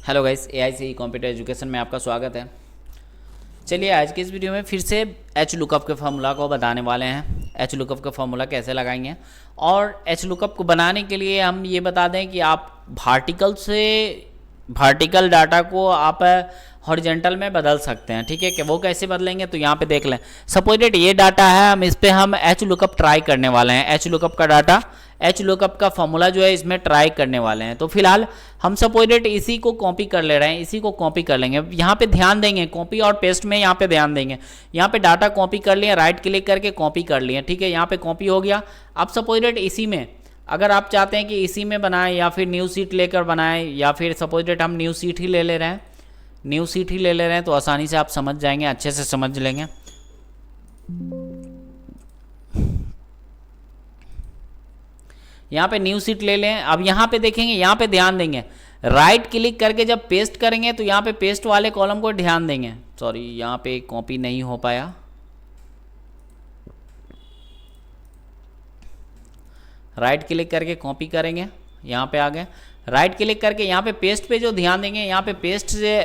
Hello guys, AIC computer education में आपका स्वागत है। चलिए आज की इस वीडियो में फिर से एच लुकअप के फार्मूला को बताने वाले हैं। एच लुकअप का फार्मूला कैसे लगाएंगे, और एच लुकअप को बनाने के लिए हम ये बता दें कि आप वर्टिकल डाटा को आप हॉरिजेंटल में बदल सकते हैं। ठीक है, कि वो कैसे बदलेंगे तो यहाँ पे देख लें। सपोज दैट ये डाटा है, हम इस पर हम एच लुकअप ट्राई करने वाले हैं। एच लुकअप का डाटा, एच लुकअप का फॉर्मूला जो है इसमें ट्राई करने वाले हैं। तो फिलहाल हम सपोज दैट इसी को कॉपी कर ले रहे हैं, इसी को कॉपी कर लेंगे। यहाँ पे ध्यान देंगे, कॉपी और पेस्ट में यहाँ पे ध्यान देंगे। यहाँ पे डाटा कॉपी कर लिए, राइट क्लिक करके कॉपी कर लिए। ठीक है, यहाँ पे कॉपी हो गया। अब सपोज दैट इसी में अगर आप चाहते हैं कि इसी में बनाएं या फिर न्यू सीट लेकर बनाएं, या फिर सपोज दैट हम न्यू सीट ही ले रहे हैं, न्यू सीट ही ले रहे हैं, तो आसानी से आप समझ जाएंगे, अच्छे से समझ लेंगे। यहाँ पे न्यू सीट ले लें। अब यहाँ पे देखेंगे, यहाँ पे ध्यान देंगे, राइट क्लिक करके जब पेस्ट करेंगे तो यहाँ पे पेस्ट वाले कॉलम को ध्यान देंगे। सॉरी, यहाँ पे कॉपी नहीं हो पाया। राइट क्लिक करके कॉपी करेंगे, यहाँ पे आ गए। राइट क्लिक करके यहाँ पे पेस्ट पे जो ध्यान देंगे, यहाँ पे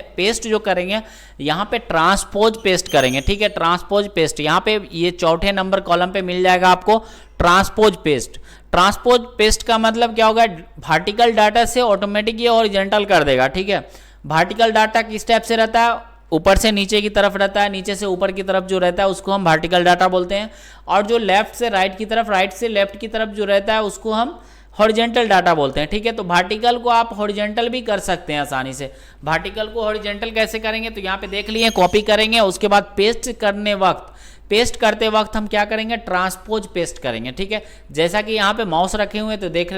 पेस्ट जो करेंगे, यहाँ पे ट्रांसपोज पेस्ट करेंगे। ठीक है, ट्रांसपोज पेस्ट यहाँ पे ये चौथे नंबर कॉलम पे मिल जाएगा आपको, ट्रांसपोज पेस्ट। ट्रांसपोज पेस्ट का मतलब क्या होगा, वर्टिकल डाटा से ऑटोमेटिक ये हॉरिजॉन्टल कर देगा। ठीक है, वर्टिकल डाटा किस टाइप से रहता है, ऊपर से नीचे की तरफ रहता है, नीचे से ऊपर की तरफ जो रहता है उसको हम वर्टिकल डाटा बोलते हैं। और जो लेफ्ट से राइट की तरफ, राइट से लेफ्ट की तरफ जो रहता है उसको हम हॉरिजॉन्टल डाटा बोलते हैं। ठीक है, तो वर्टिकल को आप हॉरिजॉन्टल भी कर सकते हैं आसानी से। वर्टिकल को हॉरिजॉन्टल कैसे करेंगे तो यहाँ पे देख लिए, कॉपी करेंगे, उसके बाद पेस्ट करते वक्त हम क्या करेंगे, ट्रांसपोज पेस्ट करेंगे। ठीक है, जैसा कि यहाँ पे माउस रखे हुए हैं तो देख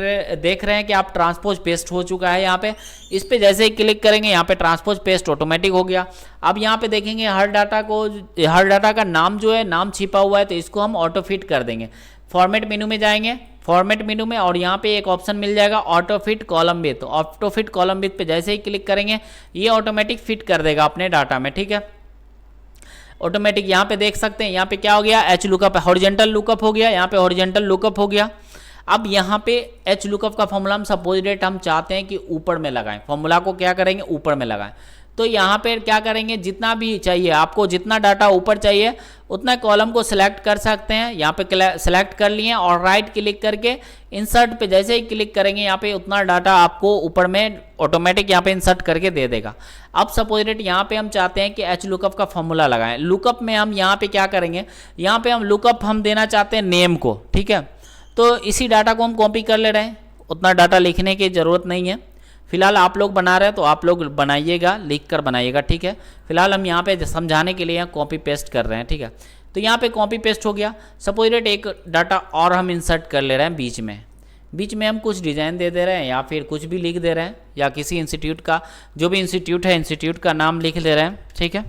रहे हैं कि आप ट्रांसपोज पेस्ट हो चुका है। यहाँ पे इस पे जैसे ही क्लिक करेंगे, यहाँ पे ट्रांसपोज पेस्ट ऑटोमेटिक हो गया। अब यहाँ पे देखेंगे हर डाटा का नाम जो है, नाम छिपा हुआ है, तो इसको हम ऑटो फिट कर देंगे। फॉर्मेट मेनू में जाएंगे, फॉर्मेट मेनू में, और यहाँ पे एक ऑप्शन मिल जाएगा auto fit column width. Auto fit column width पे जैसे ही क्लिक करेंगे ये ऑटोमेटिक फिट कर देगा अपने डाटा में। ठीक है, ऑटोमेटिक यहाँ पे देख सकते हैं, यहाँ पे क्या हो गया, एच लुकअप, हॉरिजॉन्टल लुकअप हो गया। यहाँ पे हॉरिजॉन्टल लुकअप हो गया। अब यहाँ पे एच लुकअप का फॉर्मूला हम सपोज डेट हम चाहते हैं कि ऊपर में लगाएं, फॉर्मूला को क्या करेंगे, ऊपर में लगाएं। तो यहाँ पे क्या करेंगे, जितना भी चाहिए आपको, जितना डाटा ऊपर चाहिए उतना कॉलम को सिलेक्ट कर सकते हैं। यहाँ पे सिलेक्ट कर लिए और राइट क्लिक करके इंसर्ट पे जैसे ही क्लिक करेंगे, यहाँ पे उतना डाटा आपको ऊपर में ऑटोमेटिक यहाँ पे इंसर्ट करके दे देगा। अब सपोज डेट यहाँ पे हम चाहते हैं कि एच लुकअप का फॉर्मूला लगाएं। लुकअप में हम यहाँ पे क्या करेंगे, यहाँ पे हम लुकअप हम देना चाहते हैं नेम को। ठीक है, तो इसी डाटा को हम कॉपी कर ले रहे हैं, उतना डाटा लिखने की ज़रूरत नहीं है। फिलहाल आप लोग बना रहे हैं तो आप लोग बनाइएगा, लिख कर बनाइएगा। ठीक है, फिलहाल हम यहाँ पे समझाने के लिए यहाँ कॉपी पेस्ट कर रहे हैं। ठीक है, तो यहाँ पे कॉपी पेस्ट हो गया। सपोज डेट एक डाटा और हम इंसर्ट कर ले रहे हैं बीच में हम कुछ डिज़ाइन दे रहे हैं, या फिर कुछ भी लिख दे रहे हैं, या किसी इंस्टीट्यूट का, जो भी इंस्टीट्यूट है इंस्टीट्यूट का नाम लिख दे रहे हैं। ठीक है,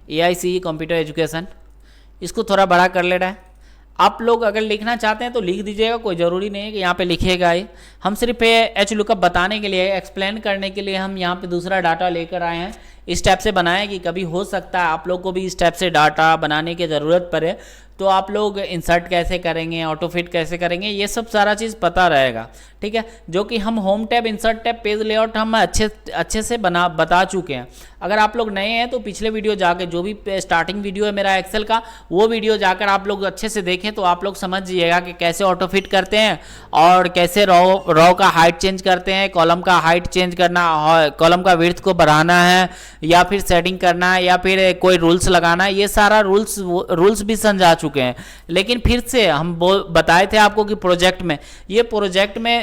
एआईसी कंप्यूटर एजुकेशन, इसको थोड़ा बड़ा कर ले रहा है। आप लोग अगर लिखना चाहते हैं तो लिख दीजिएगा, कोई ज़रूरी नहीं है कि यहाँ पे लिखिएगा ही। हम सिर्फ एच लुकअप बताने के लिए, एक्सप्लेन करने के लिए हम यहाँ पे दूसरा डाटा लेकर आए हैं। इस टाइप से बनाएं कि कभी हो सकता है आप लोग को भी इस टाइप से डाटा बनाने की ज़रूरत पड़े, तो आप लोग इंसर्ट कैसे करेंगे, ऑटो फिट कैसे करेंगे, ये सब सारा चीज़ पता रहेगा। ठीक है, जो कि हम home tab, insert tab, page layout हम अच्छे से बता चुके हैं। अगर आप लोग नए हैं तो पिछले वीडियो जाके, जो भी स्टार्टिंग वीडियो है मेरा एक्सेल का, वो वीडियो जाकर आप लोग अच्छे से देखें तो आप लोग समझ जाइएगा कि कैसे ऑटो फिट करते हैं और कैसे रॉ का हाइट चेंज करते हैं, कॉलम का हाइट चेंज करना, कॉलम का विड्थ को बढ़ाना है, या फिर सेटिंग करना है, या फिर कोई रूल्स लगाना है। ये सारा रूल्स भी समझा चुके हैं। लेकिन फिर से हम बताए थे आपको कि प्रोजेक्ट में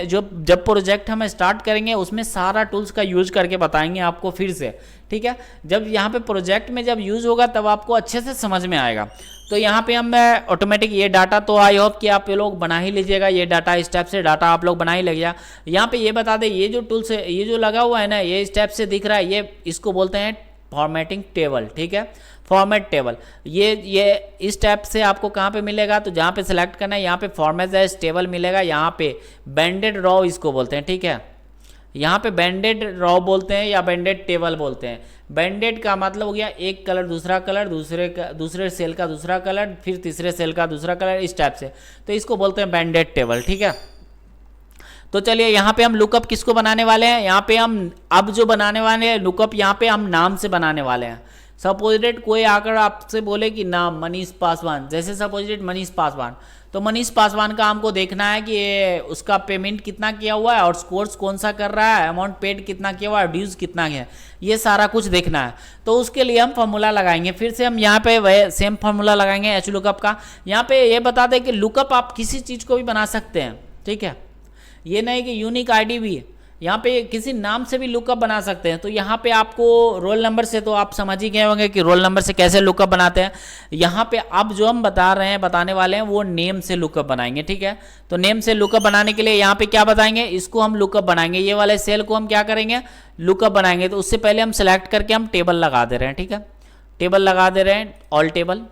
जब प्रोजेक्ट हम स्टार्ट करेंगे उसमें सारा टूल्स का यूज करके बताएंगे आपको फिर से। ठीक है, जब यहाँ पे प्रोजेक्ट में जब यूज होगा तब आपको अच्छे से समझ में आएगा। तो यहाँ पे हम ऑटोमेटिक ये डाटा, तो आई होप कि आप लोग बना ही लीजिएगा ये डाटा, इस टाइप से डाटा आप लोग बना ही लगेगा। यहाँ पे ये बता दें, ये जो टूल्स है, ये जो लगा हुआ है ना, ये इस टाइप से दिख रहा है, ये इसको बोलते हैं फॉर्मेटिंग टेबल। ठीक है, फॉर्मेट टेबल, ये इस टाइप से आपको कहाँ पे मिलेगा, तो जहाँ पे सिलेक्ट करना है यहाँ पे फॉर्मेट एज टेबल मिलेगा। यहाँ पे बैंडेड रॉ इसको बोलते हैं। ठीक है, यहाँ पे बैंडेड रॉ बोलते हैं या बैंडेड टेबल बोलते हैं। बैंडेड का मतलब हो गया एक कलर दूसरा कलर, दूसरे सेल का दूसरा कलर, फिर तीसरे सेल का दूसरा कलर, इस टाइप से, तो इसको बोलते हैं बैंडेड टेबल। ठीक है, तो चलिए यहाँ पे हम लुकअप किसको बनाने वाले हैं, यहाँ पे हम अब जो बनाने वाले हैं लुकअप, यहाँ पे हम नाम से बनाने वाले हैं। सपोजिटेड कोई आकर आपसे बोले कि नाम मनीष पासवान, जैसे सपोजिटेड मनीष पासवान, तो मनीष पासवान का हमको देखना है कि ये उसका पेमेंट कितना किया हुआ है और स्कोर्स कौन सा कर रहा है, अमाउंट पेड कितना किया हुआ है, ड्यूज कितना है, ये सारा कुछ देखना है। तो उसके लिए हम फॉर्मूला लगाएंगे, फिर से हम यहाँ पे वह सेम फॉर्मूला लगाएंगे एच लुकअप का। यहाँ पे ये बता दें कि लुकअप आप किसी चीज़ को भी बना सकते हैं। ठीक है, ये नहीं कि यूनिक आईडी भी, यहाँ पे किसी नाम से भी लुकअप बना सकते हैं। तो यहाँ पे आपको रोल नंबर से, तो आप समझ ही गए होंगे कि रोल नंबर से कैसे लुकअप बनाते हैं। यहाँ पे अब जो हम बताने वाले हैं वो नेम से लुकअप बनाएंगे। ठीक है, तो नेम से लुकअप बनाने के लिए यहाँ पे क्या बताएंगे, इसको हम लुकअप बनाएंगे, ये वाले सेल को हम क्या करेंगे, लुकअप बनाएंगे। तो उससे पहले हम सेलेक्ट करके हम टेबल लगा दे रहे हैं। ठीक है, टेबल लगा दे रहे हैं, ऑल टेबल।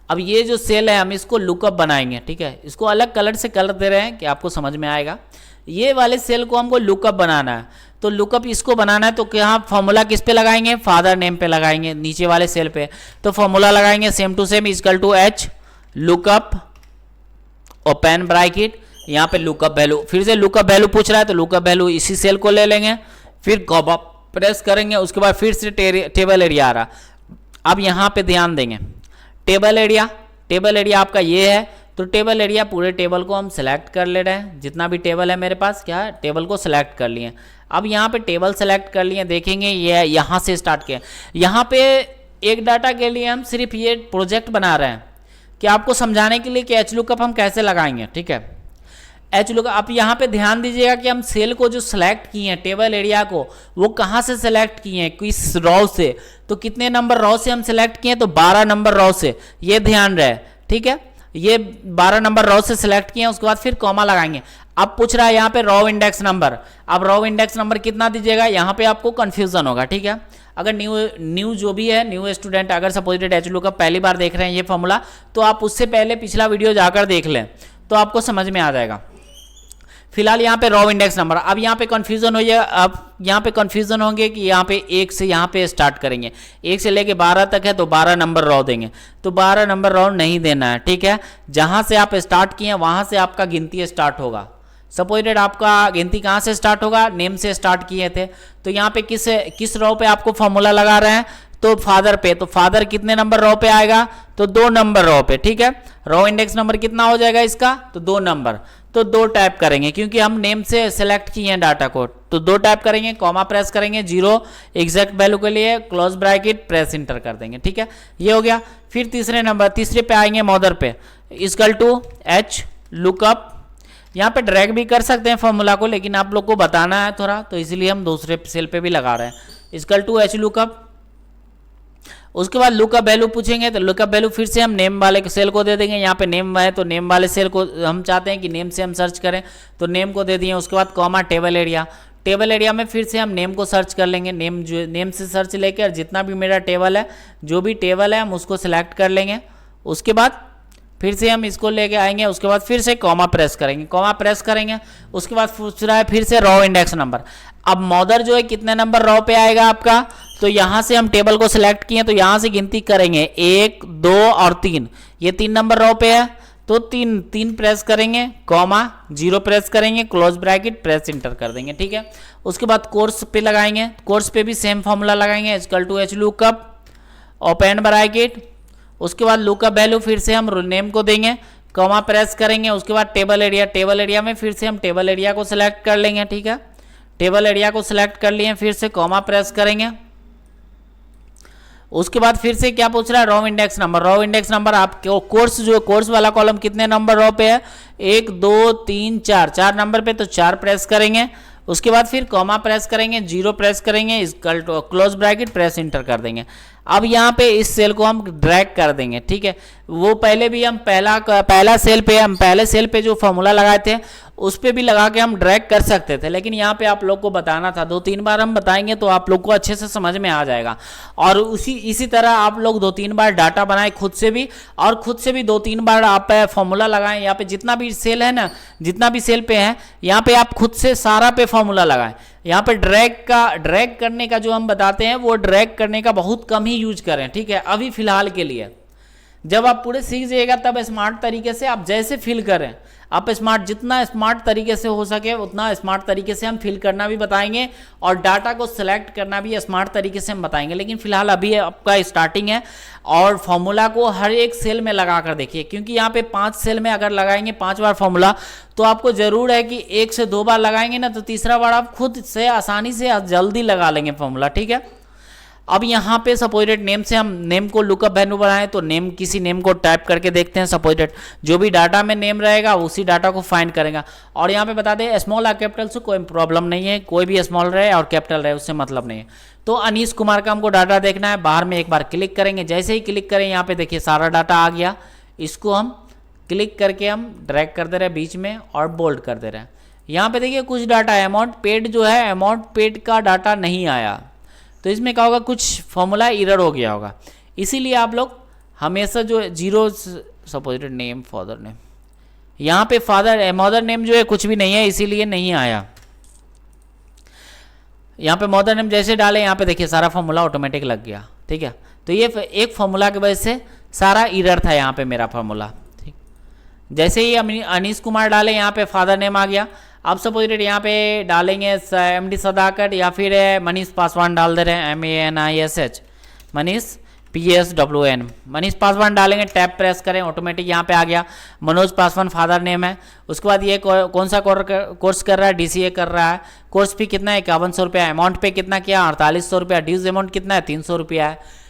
अब ये जो सेल है हम इसको लुकअप बनाएंगे। ठीक है, इसको अलग कलर से कलर दे रहे हैं कि आपको समझ में आएगा। ये वाले सेल को हमको लुकअप बनाना है, तो लुकअप इसको बनाना है, तो क्या फॉर्मूला किस पे लगाएंगे, फादर नेम पे लगाएंगे, नीचे वाले सेल पे। तो फॉर्मूला लगाएंगे same to same equal to H lookup open bracket, यहाँ पे लुकअप वैल्यू, फिर से लुकअप वैल्यू पूछ रहा है तो लुकअप वैल्यू इसी सेल को ले लेंगे, फिर कॉमा प्रेस करेंगे, उसके बाद फिर से टेबल एरिया आ रहा। अब यहाँ पे ध्यान देंगे, टेबल एरिया आपका ये है, तो टेबल एरिया पूरे टेबल को हम सेलेक्ट कर ले रहे हैं, जितना भी टेबल है मेरे पास, क्या है, टेबल को सेलेक्ट कर लिए। अब यहाँ पे टेबल सेलेक्ट कर लिए, देखेंगे ये यहाँ से स्टार्ट किया। यहाँ पे एक डाटा के लिए हम सिर्फ ये प्रोजेक्ट बना रहे हैं कि आपको समझाने के लिए कि एच लुकअप हम कैसे लगाएंगे। ठीक है, एच लुकअप, आप यहाँ पे ध्यान दीजिएगा कि हम सेल को जो सेलेक्ट किए हैं, टेबल एरिया को, वो कहाँ से सेलेक्ट किए हैं, किस रॉ से, तो कितने नंबर रॉ से हम सेलेक्ट किए हैं, तो 12 नंबर रॉ से, ये ध्यान रहे। ठीक है, ये 12 नंबर रॉ से सिलेक्ट किए हैं, उसके बाद फिर कॉमा लगाएंगे। अब पूछ रहा है यहाँ पे रॉ इंडेक्स नंबर, अब रॉ इंडेक्स नंबर कितना दीजिएगा, यहाँ पे आपको कंफ्यूजन होगा। ठीक है, अगर न्यू जो भी है, न्यू स्टूडेंट, अगर सपोजिटेड एच लुकअप पहली बार देख रहे हैं ये फॉर्मूला, तो आप उससे पहले पिछला वीडियो जाकर देख लें, तो आपको समझ में आ जाएगा। फिलहाल यहाँ पे रॉ इंडेक्स नंबर, अब यहाँ पे कंफ्यूजन हो जाए, अब यहाँ पे कंफ्यूजन होंगे कि यहाँ पे 1 से यहाँ पे स्टार्ट करेंगे, 1 से लेके 12 तक है तो 12 नंबर रॉ देंगे, तो 12 नंबर रॉ नहीं देना है। ठीक है, जहाँ से आप स्टार्ट किए वहाँ से आपका गिनती स्टार्ट होगा। सपोजिटेड आपका गिनती कहाँ से स्टार्ट होगा, नेम से स्टार्ट किए थे, तो यहाँ पे किस रॉ पे आपको फॉर्मूला लगा रहे हैं, तो फादर पे, तो फादर कितने नंबर रॉ पे आएगा, तो 2 नंबर रॉ पे। ठीक है, रॉ इंडेक्स नंबर कितना हो जाएगा इसका, तो 2 नंबर, तो 2 टाइप करेंगे क्योंकि हम नेम से सेलेक्ट किए हैं डाटा को, तो 2 टाइप करेंगे, कॉमा प्रेस करेंगे, 0 एग्जैक्ट वैल्यू के लिए, क्लोज ब्रैकेट, प्रेस इंटर कर देंगे। ठीक है, ये हो गया। फिर तीसरे पे आएंगे, मदर पे, इक्वल टू एच लुकअप, यहाँ पे ड्रैग भी कर सकते हैं फॉर्मूला को, लेकिन आप लोग को बताना है थोड़ा, तो इसलिए हम दूसरे सेल पे भी लगा रहे हैं, इक्वल टू एच लुकअप। उसके बाद लुकअप वैल्यू पूछेंगे, तो लुकअप वैल्यू फिर से हम नेम वाले सेल को दे देंगे। यहाँ पे नेम है तो नेम वाले सेल को हम चाहते हैं कि नेम से हम सर्च करें, तो नेम को दे दिए। उसके बाद कॉमा टेबल एरिया में फिर से हम नेम को सर्च कर लेंगे, नेम से सर्च लेकर जितना भी मेरा टेबल है, जो भी टेबल है हम उसको सिलेक्ट कर लेंगे। उसके बाद फिर से हम इसको लेके आएंगे, उसके बाद फिर से कॉमा प्रेस करेंगे, उसके बाद पूछ रहा है फिर से रॉ इंडेक्स नंबर। अब मदर जो है कितने नंबर रॉ पे आएगा आपका, तो यहाँ से हम टेबल को सिलेक्ट किए, तो यहाँ से गिनती करेंगे 1, 2 और 3, ये 3 नंबर रॉ पे है, तो 3 प्रेस करेंगे, कॉमा 0 प्रेस करेंगे, क्लोज ब्रैकेट, प्रेस इंटर कर देंगे। ठीक है, उसके बाद कोर्स पे लगाएंगे, कोर्स पे भी सेम फॉर्मूला लगाएंगे, equal to H lookup open bracket, उसके बाद लुकअप वैल्यू फिर से हम नेम को देंगे, कॉमा प्रेस करेंगे। उसके बाद टेबल एरिया में फिर से हम टेबल एरिया को सिलेक्ट कर लेंगे। ठीक है, टेबल एरिया को सिलेक्ट कर लिए, फिर से कॉमा प्रेस करेंगे। उसके बाद फिर से क्या पूछ रहा है, रॉ इंडेक्स नंबर आप कोर्स वाला कॉलम कितने नंबर रॉ पे है, 1, 2, 3, 4 नंबर पे, तो 4 प्रेस करेंगे। उसके बाद फिर कॉमा प्रेस करेंगे, 0 प्रेस करेंगे, क्लोज ब्रैकेट, प्रेस इंटर कर देंगे। अब यहाँ पे इस सेल को हम ड्रैग कर देंगे। ठीक है, वो पहले भी हम पहले सेल पे जो फॉर्मूला लगाए थे उस पे भी लगा के हम ड्रैग कर सकते थे, लेकिन यहाँ पे आप लोग को बताना था, 2-3 बार हम बताएंगे तो आप लोग को अच्छे से समझ में आ जाएगा। और इसी तरह आप लोग 2-3 बार डाटा बनाए खुद से भी, और खुद से भी 2-3 बार आप फॉर्मूला लगाएं। यहाँ पे जितना भी सेल है ना, जितना भी सेल पे है, यहाँ पे आप खुद से सारा पे फॉर्मूला लगाएं। यहाँ पे ड्रैग करने का जो हम बताते हैं वो ड्रैग करने का बहुत कम ही यूज करें, ठीक है, अभी फिलहाल के लिए। जब आप पूरे सीख जाइएगा तब स्मार्ट तरीके से आप जैसे फिल करें, आप स्मार्ट जितना स्मार्ट तरीके से हो सके उतना स्मार्ट तरीके से हम फिल करना भी बताएंगे और डाटा को सिलेक्ट करना भी स्मार्ट तरीके से हम बताएंगे। लेकिन फिलहाल अभी आपका स्टार्टिंग है और फॉर्मूला को हर एक सेल में लगा कर देखिए, क्योंकि यहाँ पे 5 सेल में अगर लगाएंगे 5 बार फॉर्मूला तो आपको जरूर है कि 1 से 2 बार लगाएंगे ना तो तीसरा बार आप खुद से आसानी से जल्दी लगा लेंगे फॉर्मूला, ठीक है। अब यहाँ पे सपोजिटेड नेम से हम नेम को लुकअप वैल्यू बनाएं तो नेम किसी नेम को टाइप करके देखते हैं। सपोजिटेड जो भी डाटा में नेम रहेगा उसी डाटा को फाइंड करेगा। और यहाँ पे बता दें स्मॉल और कैपिटल से कोई प्रॉब्लम नहीं है, कोई भी स्मॉल रहे और कैपिटल रहे उससे मतलब नहीं है। तो अनीश कुमार का हमको डाटा देखना है, बाहर में एक बार क्लिक करेंगे, जैसे ही क्लिक करें यहाँ पे देखिए सारा डाटा आ गया। इसको हम क्लिक करके हम ड्रैग कर दे रहे हैं बीच में और बोल्ड कर दे रहे हैं। यहाँ पे देखिए कुछ डाटा अमाउंट पेड जो है अमाउंट पेड का डाटा नहीं आया, तो इसमें क्या होगा कुछ फॉर्मूला एरर हो गया होगा। इसीलिए आप लोग हमेशा जो जीरो सपोजिटेड नेम फादर नेम, यहाँ पे फादर मदर नेम जो है कुछ भी नहीं है इसीलिए नहीं आया। यहाँ पे मदर नेम जैसे डाले यहाँ पे देखिए सारा फॉर्मूला ऑटोमेटिक लग गया, ठीक है। तो ये एक फॉर्मूला की वजह से सारा एरर था यहाँ पे मेरा फॉर्मूला, ठीक। जैसे ही अनीश कुमार डाले यहाँ पे फादर नेम आ गया। अब सपोजिटेड यहाँ पे डालेंगे MD सदाकत या फिर मनीष पासवान डाल दे रहे हैं MANISH मनीष PSWN मनीष पासवान डालेंगे, टैप प्रेस करें ऑटोमेटिक यहाँ पे आ गया। मनोज पासवान फादर नेम है। उसके बाद ये कौन सा कोर्स कर रहा है, DCA कर रहा है। कोर्स फी कितना है 5100 रुपया। अमाउंट पे कितना किया 4800 रुपया। ड्यूज अमाउंट कितना है 300 रुपया है।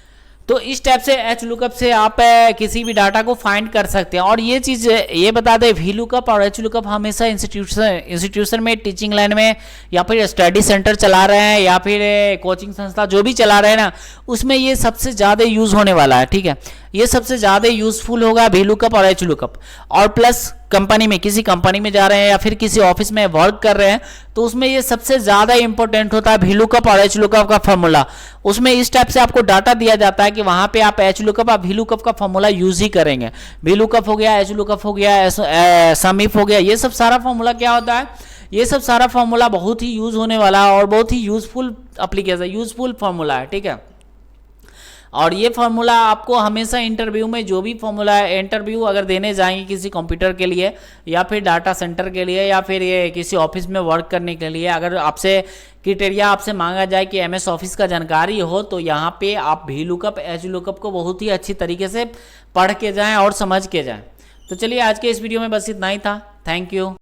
तो इस टाइप से एच लुकअप से आप किसी भी डाटा को फाइंड कर सकते हैं। और ये चीज़ ये बता दें वी लुकअप और एच लुकअप हमेशा इंस्टीट्यूशन में टीचिंग लाइन में या फिर स्टडी सेंटर चला रहे हैं या फिर कोचिंग संस्था जो भी चला रहे हैं ना उसमें ये सबसे ज़्यादा यूज़ होने वाला है, ठीक है। ये सबसे ज़्यादा यूज़फुल होगा वी लुकअप और एच लुकअप। और प्लस कंपनी में किसी कंपनी में जा रहे हैं या फिर किसी ऑफिस में वर्क कर रहे हैं तो उसमें ये सबसे ज़्यादा इंपॉर्टेंट होता है वी लुकअप और एच लुकअप का फॉर्मूला। उसमें इस टाइप से आपको डाटा दिया जाता है कि वहाँ पे आप एच लुकअप और वी लुकअप का फॉर्मूला यूज ही करेंगे। वी लुकअप हो गया, एच लुकअप हो गया, सम इफ हो गया, ये सब सारा फॉर्मूला क्या होता है, ये सब सारा फॉर्मूला बहुत ही यूज होने वाला है और बहुत ही यूजफुल एप्लीकेशन यूजफुल फॉर्मूला है, ठीक है। और ये फार्मूला आपको हमेशा इंटरव्यू में जो भी फार्मूला है, इंटरव्यू अगर देने जाएंगे किसी कंप्यूटर के लिए या फिर डाटा सेंटर के लिए या फिर ये किसी ऑफिस में वर्क करने के लिए, अगर आपसे क्राइटेरिया आपसे मांगा जाए कि MS ऑफिस का जानकारी हो तो यहाँ पे आप वी लुकअप एच लुकअप को बहुत ही अच्छी तरीके से पढ़ के जाएँ और समझ के जाएँ। तो चलिए आज के इस वीडियो में बस इतना ही था। Thank you.